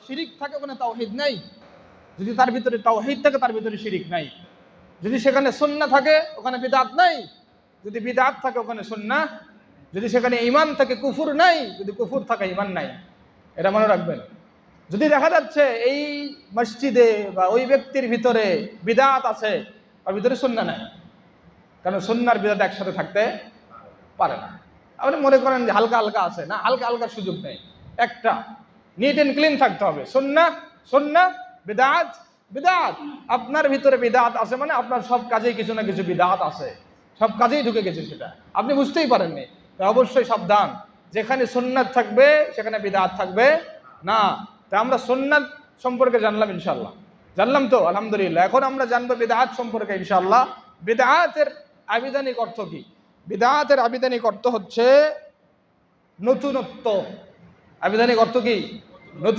শিরিক থাকে ওখানে তাওহীদ নাই, যদি তার ভিতরে তাওহীদ থাকে তার ভিতরে শিরিক নাই, যদি সেখানে সুন্নাহ থাকে ওখানে বিদআত নাই, যদি বিদআত থাকে ওখানে সুন্নাহ, যদি সেখানে ঈমান থাকে কুফর নাই, যদি কুফর থাকে ঈমান নাই। এটা মনে রাখবেন। যদি দেখা যাচ্ছে এই মসজিদে বা ওই ব্যক্তির ভিতরে বিদআত আছে আর ভিতরে সুন্নাহ নাই, কারণ সুন্নাহ আর বিদআত একসাথে থাকতে পারে না। আপনি মনে করেন যে হালকা হালকা আছে, না, হালকা হালকার সুযোগ নেই, একটা নিট এন্ড ক্লিন থাকতে হবে। সুন্নাহ সুন্নাহ, বিদআত বিদআত। আপনার ভিতরে বিদআত আছে মানে আপনার সব কাজেই কিছু না কিছু বিদআত আছে, সব কাজেই ঢুকে গেছে, সেটা আপনি বুঝতেই পারেননি। তো অবশ্যই সাবধান, যেখানে সুন্নাত থাকবে সেখানে বিদআত থাকবে না। তা আমরা সুন্নাত সম্পর্কে জানলাম, ইনশাআল্লাহ জানলাম তো আলহামদুলিল্লাহ। এখন আমরা জানবো বিদআত সম্পর্কে ইনশাআল্লাহ। বিদআতের আবিধানিক অর্থ কি? বিদআতের আবিধানিক অর্থ হচ্ছে নতুনত্ব। আবিধানিক অর্থ কি? নতুন।